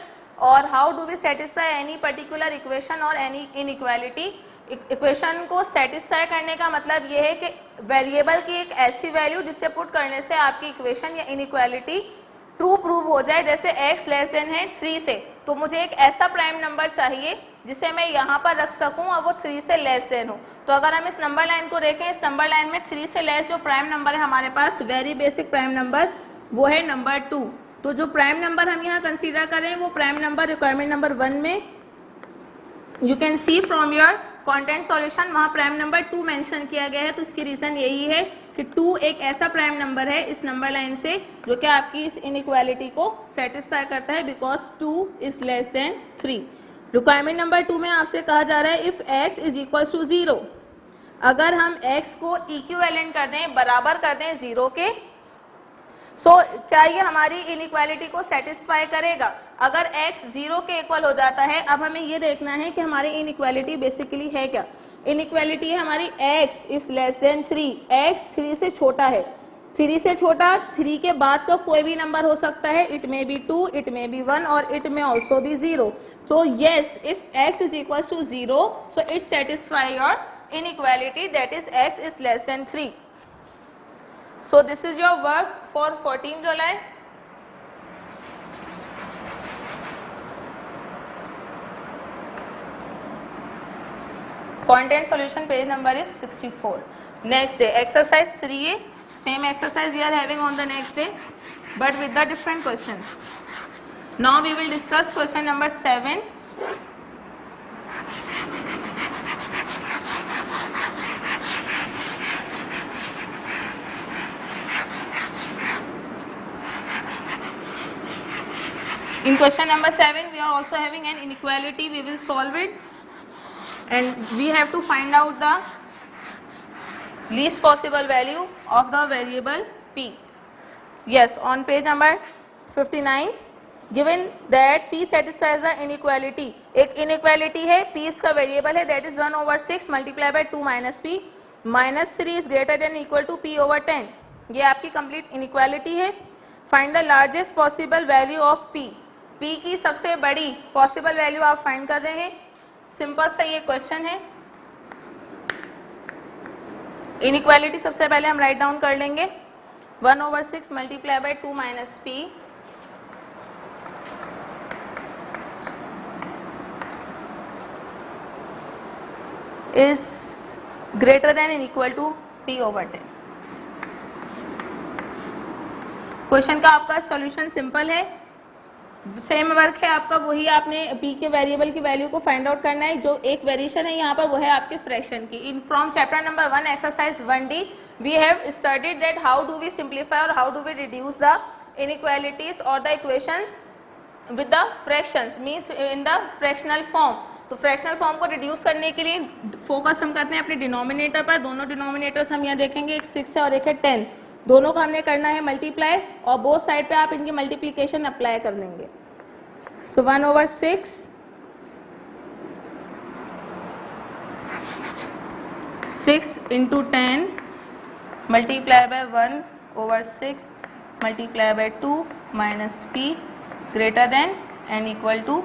और how do v satisfy any particular equation और एनी इनइक्वालिटी. इक्वेशन को सेटिस्फाई करने का मतलब ये है कि वेरिएबल की एक ऐसी वैल्यू जिससे पुट करने से आपकी इक्वेशन या इनइक्वालिटी ट्रू प्रूव हो जाए. जैसे x लेस देन है 3 से तो मुझे एक ऐसा प्राइम नंबर चाहिए जिसे मैं यहाँ पर रख सकूं और वो 3 से लेस देन हो. तो अगर हम इस नंबर लाइन को देखें, इस नंबर लाइन में 3 से लेस जो प्राइम नंबर है हमारे पास वेरी बेसिक प्राइम नंबर वो है नंबर 2. तो जो प्राइम नंबर हम यहाँ कंसीडर करें वो प्राइम नंबर रिक्वायरमेंट नंबर 1 में you can see from your content solution वहाँ प्राइम नंबर 2 मेंशन किया गया है. तो इसकी रीज़न यही है कि 2 एक ऐसा प्राइम नंबर है इस नंबर लाइन से जो कि आपकी इस इनइक्वालिटी को सेटिस्फाई करता है because 2 is less than 3. Requirement number 2 में आपसे कहा जा रहा है if x is equals to 0. अगर हम x को इक्विवेलेंट कर दें, बराबर कर दें 0 के, सो क्या ये हमारी इनइक्वालिटी को सेटिस्फाई करेगा? अगर x 0 के इक्वल हो जाता है, अब हमें ये देखना है कि हमारी इनइक्वालिटी बेसिकली है क्या. इनइक्वालिटी है हमारी x is less than 3. x 3 से छोटा है. 3 से छोटा 3 के बाद तो कोई भी नंबर हो सकता है. It may be 2, it may be 1 और इट मे ऑल्सो बी 0. तो yes, if x is equal to 0 so it satisfy your inequality that is x is less than 3. So this is your work for 14 July. Content solution page number is 64. Next day exercise 3a. Same exercise we are having on the next day but with the different questions. Now we will discuss question number 7. In question number 7 we are also having an inequality. We will solve it and we have to find out the least possible value of the variable p. Yes, on page number 59 given that p satisfies the inequality. एक inequality है, p इसका variable है, that is 1/6 multiplied by 2 minus p. minus 3 is greater than or equal to p over 10. ये आपकी complete inequality है. Find the largest possible value of p. p की सबसे बड़ी possible value आप find कर रहे हैं. सिंपल सा ये क्वेश्चन है. इनइक्वालिटी सबसे पहले हम राइट डाउन कर लेंगे. 1/6 multiply by 2 minus p is greater than and equal to p over 10. क्वेश्चन का आपका सॉल्यूशन सिंपल है. सेम वर्क है आपका, वही आपने p के वेरिएबल की वैल्यू को फाइंड आउट करना है. जो एक वेरिएशन है यहाँ पर वो है आपके फ्रैक्शन की. In from chapter number 1 exercise 1D we have studied that how do we simplify और how do we reduce the inequalities और the equations with the fractions means in the fractional form. तो फ्रैक्शनल फॉर्म को रिड्यूस करने के लिए फोकस हम करते हैं अपने डिनोमिनेटर पर. दोनों डिनोमिनेटर्स हम यहाँ देखेंगे, एक 6 है और एक है 10. दोनों का हमने करना है मल्टीप्लाई और बोथ साइड पे आप इनकी मल्टीप्लिकेशन अप्लाई कर लेंगे. सो 1/6 6 into 10 multiply by 1/6 multiply by 2 minus p greater than and equal to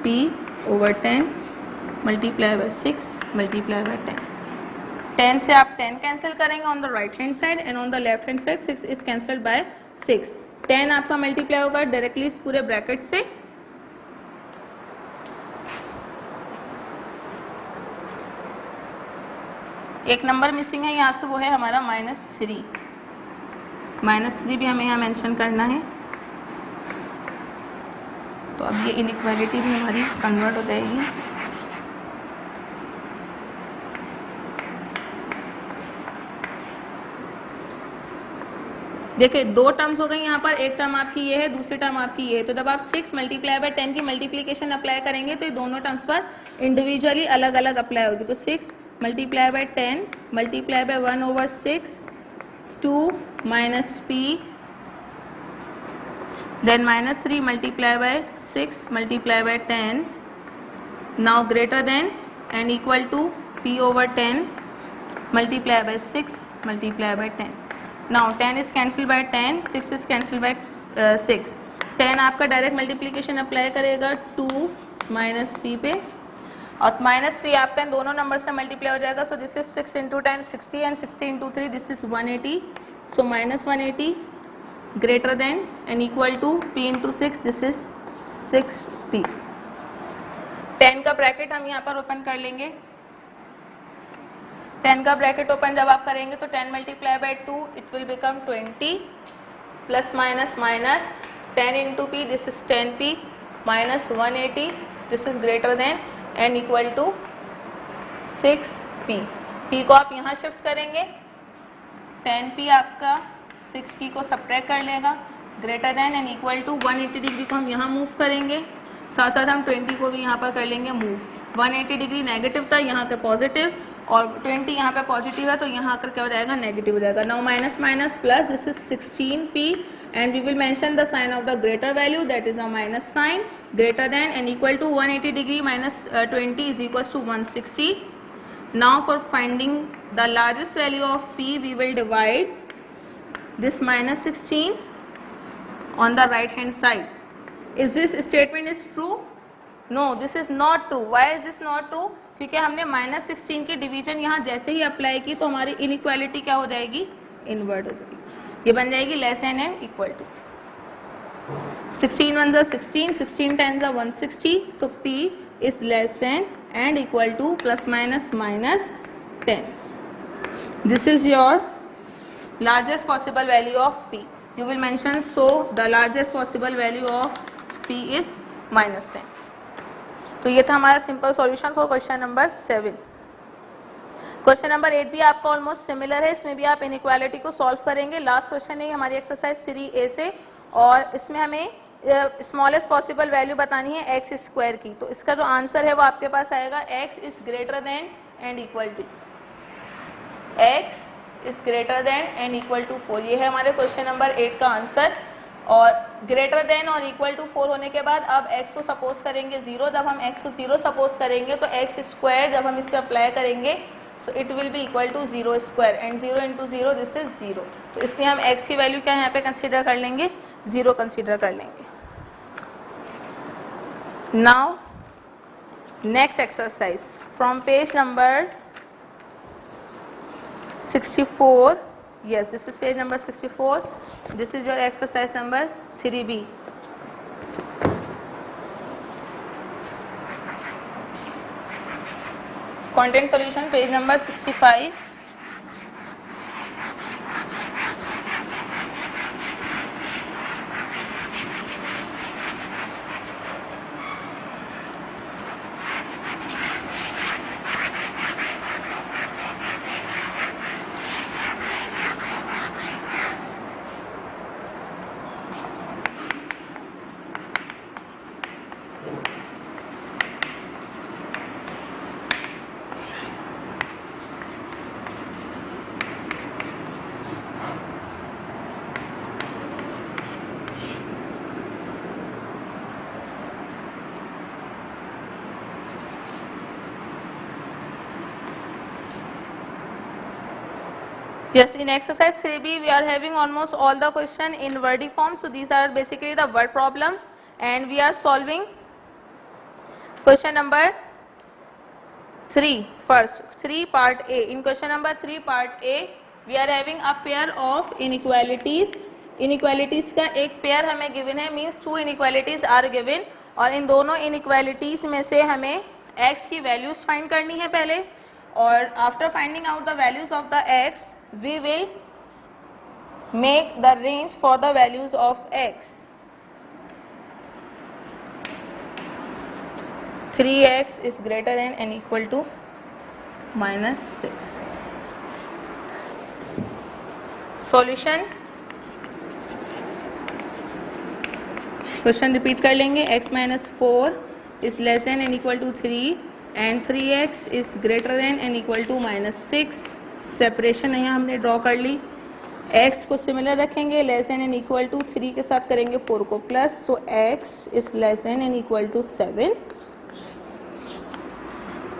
p over 10 multiply by 6 multiply by 10. 10 से आप 10 कैंसिल करेंगे on the right hand side and on the left hand side 6 is cancelled by 6. 10 आपका मल्टीप्लाई होगा डायरेक्टली इस पूरे ब्रैकेट से. एक नंबर मिसिंग है यहाँ से, वो है हमारा -3. -3 भी हमें यहाँ मेंशन करना है. तो अब ये इनइक्वालिटी भी हमारी कन्वर्ट हो जाएगी. देखिए दो टर्म्स हो गई यहाँ पर, एक टर्म आपकी ये है, दूसरी टर्म आपकी ये है. तो जब आप 6 मल्टीप्लाई बाय 10 की मल्टीप्लिकेशन अप्लाई करेंगे तो ये दोनों टर्म्स पर इंडिविजुअली अलग अलग अप्लाई होगी. तो 6 multiply by 10 multiply by 1/6 2 minus p then -3 multiply by 6 multiply by 10 now greater than and equal to p over 10 multiply by 6 multiply by 10. Now 10 is cancelled by 10, 6 is cancelled by 6. 10 आपका डायरेक्ट मल्टीप्लिकेशन अप्लाई करेगा 2 माइनस p पे, और -3 आपका इन दोनों नंबर से मल्टीप्लाई हो जाएगा. So this is 6 into 10 60 and 60 into 3 this is 180. So -180 greater than and equal to p into 6 this is 6p. 10 का ब्रैकेट हम यहाँ पर ओपन कर लेंगे. 10 का ब्रैकेट ओपन जब आप करेंगे तो 10 multiply by 2 it will become 20 plus minus minus 10 into p this is 10p minus 180 this is greater than and equal to 6p. p को आप यहाँ शिफ्ट करेंगे, 10p आपका 6p को सब्ट्रैक्ट कर लेगा, greater than and equal to 180 degree को हम यहाँ मूव करेंगे, साथ साथ हम 20 को भी यहाँ पर कर लेंगे मूव. 180 डिग्री नेगेटिव था, यहाँ का पॉजिटिव, और 20 यहाँ पे पॉजिटिव है तो यहाँ आकर क्या हो जाएगा, नेगेटिव हो जाएगा. Now minus minus plus this is 16p and we will mention the sign of the greater value that is a minus sign, greater than and equal to 180 degree minus 20 is equal to 160. Now for finding the largest value of p we will divide this -16 on the right hand side. Is this statement is true? No, this is not true. Why is this not true? क्योंकि हमने -16 की डिवीजन यहाँ जैसे ही अप्लाई की तो हमारी इनइक्वालिटी क्या हो जाएगी, इन्वर्ट हो जाएगी. ये बन जाएगी less than and equal to 16 1 16 16 10 160. So p is less than and equal to plus minus minus 10. This is your largest possible value of p. You will mention so the largest possible value of p is -10. तो ये था हमारा simple solution for question number 7. Question number 8 भी आपका ऑलमोस्ट सिमिलर है, इसमें भी आप इनइक्वालिटी को सॉल्व करेंगे. लास्ट क्वेश्चन है हमारी एक्सरसाइज 3A से, और इसमें हमें स्मॉलेस्ट पॉसिबल वैल्यू बतानी है एक्स स्क्वायर की. तो इसका जो आंसर है वो आपके पास आएगा x is greater than and equal to, x is greater than and equal to 4. ये है हमारे क्वेश्चन नंबर 8 का आंसर. और ग्रेटर देन और इक्वल टू 4 होने के बाद अब x को सपोज करेंगे 0. जब हम x को 0 सपोज करेंगे तो एक्स स्क्वायर जब हम इस पर अप्लाई करेंगे so it will be equal to 0 square and 0 into 0 this is 0. तो इसलिए हम x की वैल्यू क्या यहाँ पे कंसीडर कर लेंगे, 0 कंसीडर कर लेंगे. Now next exercise from page number 64. Yes, this is page number 64. This is your exercise number 3B. Content solution page number 65. Yes, in exercise 3B we are having almost all the question in wordy form. So these are basically the word problems and we are solving question number 3 first. 3 part A. In question number 3 part A we are having a pair of inequalities. Inequalities का एक pair हमें given है, means 2 inequalities are given और इन दोनों inequalities में से हमें x की values find करनी है पहले और after finding out the values of the x we will make the range for the values of x. 3x is greater than and equal to -6. Solution. Question repeat कर लेंगे. x minus 4 is less than and equal to 3 and 3x is greater than and equal to -6. Separation यहाँ हमने ड्रॉ कर ली. x को सिमिलर रखेंगे, less than and equal to 3 के साथ करेंगे 4 को plus, so x is less than and equal to 7.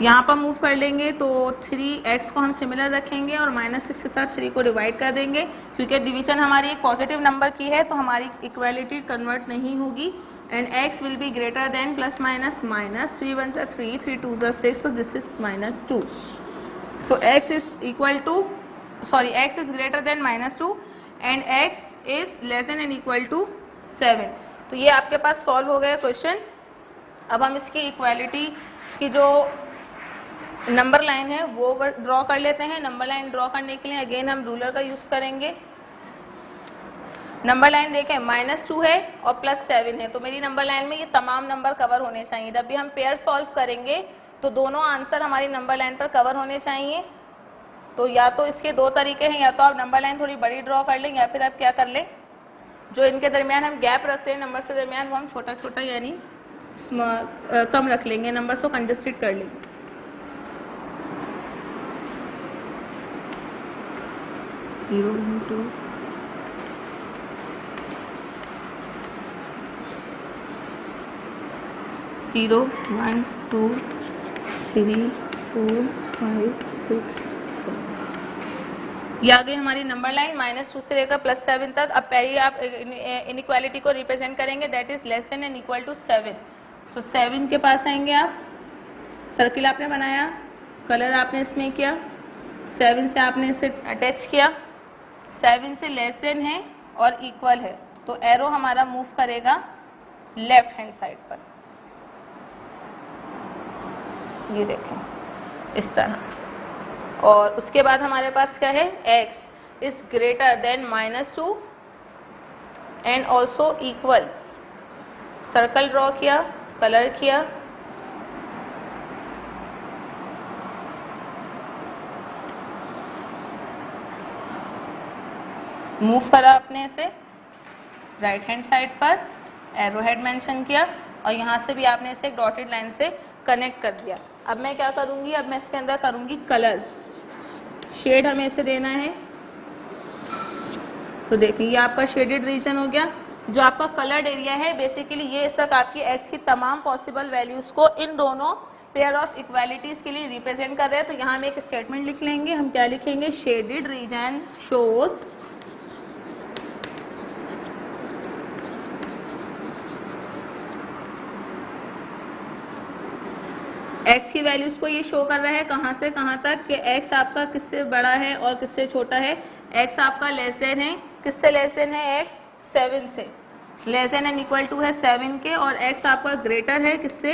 यहाँ पर मूव कर लेंगे तो 3x को हम सिमिलर रखेंगे और -6 के साथ 3 को डिवाइड कर देंगे. क्योंकि डिवीजन हमारी एक पॉजिटिव नंबर की है तो हमारी इक्वालिटी कन्वर्ट नहीं होगी. And x will be greater than plus minus minus 3 1 3 3 2 6, so this is -2. So x is equal to, sorry, x is greater than -2 and x is less than and equal to 7. तो ये आपके पास सॉल्व हो गया क्वेश्चन. अब हम इसकी इक्वालिटी की जो नंबर लाइन है वो ड्रॉ कर लेते हैं. नंबर लाइन ड्रॉ करने के लिए अगेन हम रूलर का यूज़ करेंगे. नंबर लाइन देखें -2 है और +7 है, तो मेरी नंबर लाइन में ये तमाम नंबर कवर होने चाहिए. जब भी हम पेयर सॉल्व करेंगे तो दोनों आंसर हमारी नंबर लाइन पर कवर होने चाहिए. तो या तो इसके दो तरीके हैं, या तो आप नंबर लाइन थोड़ी बड़ी ड्रॉ कर लें या फिर आप क्या कर लें, जो इनके दरमियान हम गैप रखते हैं नंबर से दरमियान वो हम छोटा छोटा यानी कम रख लेंगे, नंबर को कंजस्टेड कर लेंगे. जीरो 1 2 3 4 5 6 7. ये आ गई हमारी नंबर लाइन -2 से लेकर +7 तक. अब पहले आप इनइक्वालिटी को रिप्रेजेंट करेंगे, that is less than and equal to 7. So 7 के पास आएंगे आप. सर्किल आपने बनाया, कलर आपने इसमें किया, 7 से आपने इसे अटैच किया. 7 से लेस देन है और इक्वल है, तो एरो हमारा मूव करेगा लेफ्ट हैंड साइड पर. ये देखें इस तरह. और उसके बाद हमारे पास क्या है, x is greater then -2 and also equal. Circle draw किया, कलर किया, मूव करा अपने से राइट हैंड साइड पर, एरो हेड मेंशन किया और यहाँ से भी आपने इसे एक डॉटेड लाइन से कनेक्ट कर दिया. अब मैं क्या करूँगी, अब मैं इसके अंदर करूँगी कलर. शेड हमें इसे देना है. तो देखिए ये आपका शेडेड रीजन हो गया. जो आपका कलर्ड एरिया है बेसिकली ये इस तक आपकी x की तमाम पॉसिबल वैल्यूज़ को इन दोनों पेयर ऑफ इक्वालिटीज़ के लिए रिप्रेजेंट कर रहे हैं. तो यहाँ हम एक स्टेटमेंट लिख लेंगे. हम क्या लिखेंगे, शेडेड रीजन शोज x की वैल्यूज़ को ये शो कर रहा है कहाँ से कहाँ तक, कि x आपका किससे बड़ा है और किससे छोटा है. x आपका लेस देन है, किससे लेस देन है, x 7 से. Less than and equal to है 7 के, और x आपका ग्रेटर है किससे,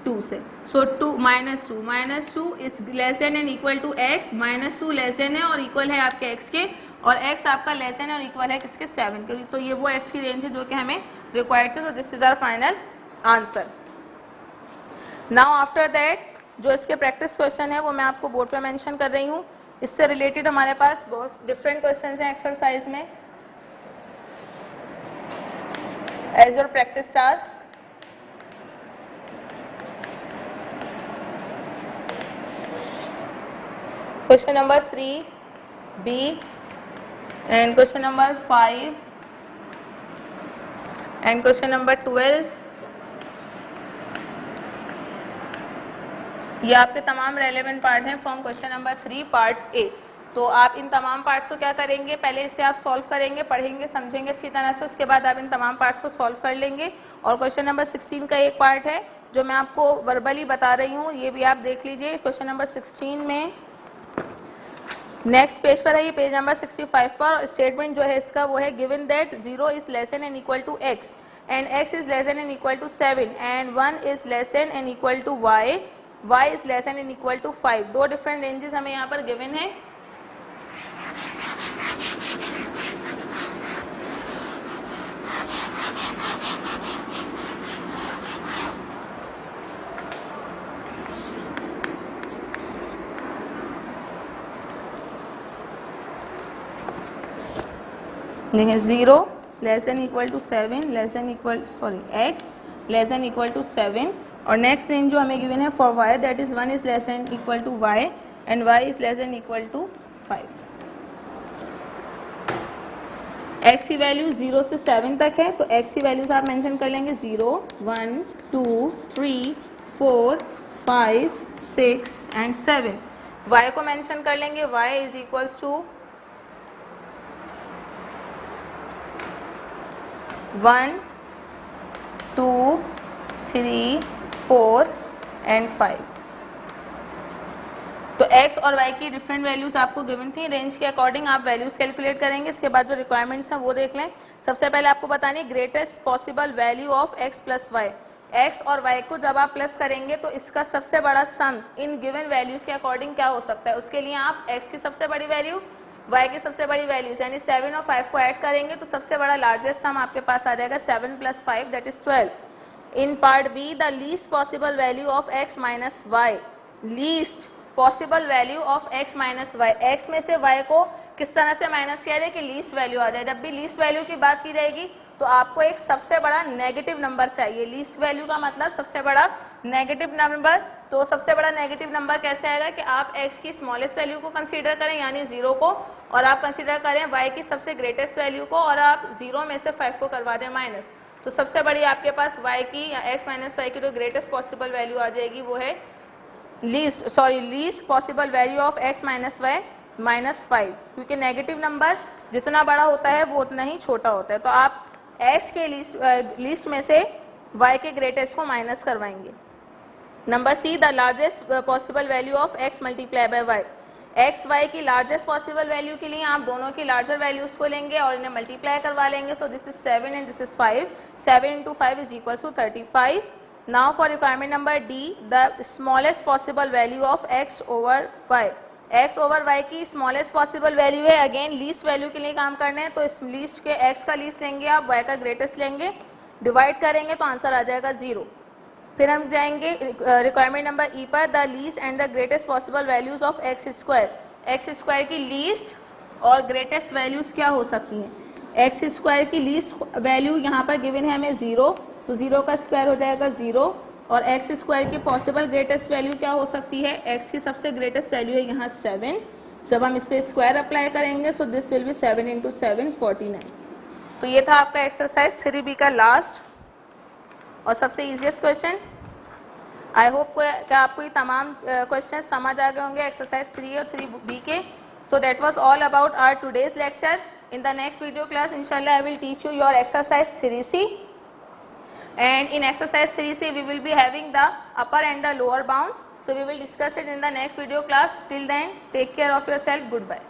2 से. So -2 is less than and equal to x. -2 less than है और इक्वल है आपके x के, और x आपका लेस देन और इक्वल है किसके, 7 के. तो ये वो x की रेंज है जो कि हमें रिक्वायर्ड है. तो this is our final answer. Now after that जो इसके प्रैक्टिस क्वेश्चन है वो मैं आपको बोर्ड पे मेंशन कर रही हूँ. इससे रिलेटेड हमारे पास बहुत डिफरेंट क्वेश्चंस हैं एक्सरसाइज में. As your practice task, question number 3B and question number 5 and question number 12. ये आपके तमाम रेलेवेंट पार्ट हैं from question number 3 part A. तो आप इन तमाम पार्ट्स को क्या करेंगे, पहले इसे आप सॉल्व करेंगे, पढ़ेंगे, समझेंगे अच्छी तरह से, उसके बाद आप इन तमाम पार्ट्स को सॉल्व कर लेंगे। और क्वेश्चन नंबर 16 का एक पार्ट है जो मैं आपको वर्बली बता रही हूँ, ये भी आप देख लीजिए। क्वेश्चन नंबर 16 में नेक्स्ट पेज पर है, ये पेज नंबर 65 पर। स्टेटमेंट जो है इसका वो है given that 0 is less than and equal to x and x is less than and equal to 7 and 1 is less than and equal to y, y is less than and equal to 5। दो डिफरेंट रेंजेस हमें यहाँ पर गिवन है। देखिए 0 less than equal to 7 less than equal x less than equal to 7 और नेक्स्ट रेंज जो हमें गिवन है for y that is 1 is less than equal to y and y is less than equal to 5। x की वैल्यू 0 से 7 तक है, तो x की वैल्यूज आप मेंशन कर लेंगे 0 1 2 3 4 5 6 एंड 7। y को मेंशन कर लेंगे y is equals to 1 2 3 4 and 5। तो x और y की डिफरेंट वैल्यूज आपको गिवन थी, रेंज के अकॉर्डिंग आप वैल्यूज कैलकुलेट करेंगे। इसके बाद जो रिक्वायरमेंट्स हैं वो देख लें। सबसे पहले आपको बतानी greatest possible value of x plus y. x और y को जब आप प्लस करेंगे तो इसका सबसे बड़ा सम इन गिवन वैल्यूज के अकॉर्डिंग क्या हो सकता है, उसके लिए आप x की सबसे बड़ी वैल्यू y की सबसे बड़ी वैल्यूज यानी 7 और 5 को ऐड करेंगे तो सबसे बड़ा लार्जेस्ट सम आपके पास आ जाएगा 7 plus 5 that is 12। In part B the least possible value of x minus y. Least possible value of x minus y, x में से y को किस तरह से माइनस किया जाए कि लीस्ट वैल्यू आ जाए। जब भी लीस्ट वैल्यू की बात की जाएगी तो आपको एक सबसे बड़ा नेगेटिव नंबर चाहिए। लीस्ट वैल्यू का मतलब सबसे बड़ा नेगेटिव नंबर। तो सबसे बड़ा नेगेटिव नंबर कैसे आएगा कि आप x की स्मॉलेस्ट वैल्यू को कंसीडर करें यानी 0 को, और आप कंसीडर करें y की सबसे ग्रेटेस्ट वैल्यू को और आप 0 में से 5 को करवा दें माइनस। तो सबसे बड़ी आपके पास y की या x माइनस वाई की जो ग्रेटेस्ट पॉसिबल वैल्यू आ जाएगी वो है least possible value of x minus y minus 5, क्योंकि नेगेटिव नंबर जितना बड़ा होता है वो उतना ही छोटा होता है। तो आप x के लीस्ट में से y के ग्रेटेस्ट को माइनस करवाएंगे। Number see the largest possible value of x multiply bye y। x y की लार्जेस्ट पॉसिबल वैल्यू के लिए आप दोनों की लार्जर वैल्यूज को लेंगे और इन्हें मल्टीप्लाई करवा लेंगे। So this is 7 and this is 5। 7 into 5 is equal to 35। Now for requirement number D the smallest possible value of x over y। x over y की स्मॉलेस्ट पॉसिबल वैल्यू है। अगेन लीस्ट वैल्यू के लिए काम करने हैं तो इस लीस्ट के x का लीस्ट लेंगे आप, y का ग्रेटेस्ट लेंगे, डिवाइड करेंगे तो आंसर आ जाएगा 0। फिर हम जाएंगे रिक्वायरमेंट नंबर ई पर the least and the greatest possible values of x square. X square की लीस्ट और ग्रेटेस्ट वैल्यूज क्या हो सकती हैं। एक्स स्क्वायर की लीस्ट वैल्यू यहाँ पर गिवन है हमें 0, तो 0 का स्क्वायर हो जाएगा 0 और एक्स स्क्वायर की पॉसिबल ग्रेटेस्ट वैल्यू क्या हो सकती है, एक्स की सबसे ग्रेटेस्ट वैल्यू है यहाँ 7। जब हम इस पर स्क्वायर अप्लाई करेंगे so this will be 7 into 7 49। तो ये था आपका एक्सरसाइज 3B का लास्ट और सबसे ईजीएस्ट क्वेश्चन। आई होप कि आपको ये तमाम क्वेश्चन समझ आ गए होंगे एक्सरसाइज 3 और 3B के। So that was all about our today's lecture. In the next video class इंशाल्लाह I will teach you your exercise 3C and in exercise 3C we will be having the upper and the lower bounds. So we will discuss it in the next video class. Till then take care of yourself. Goodbye.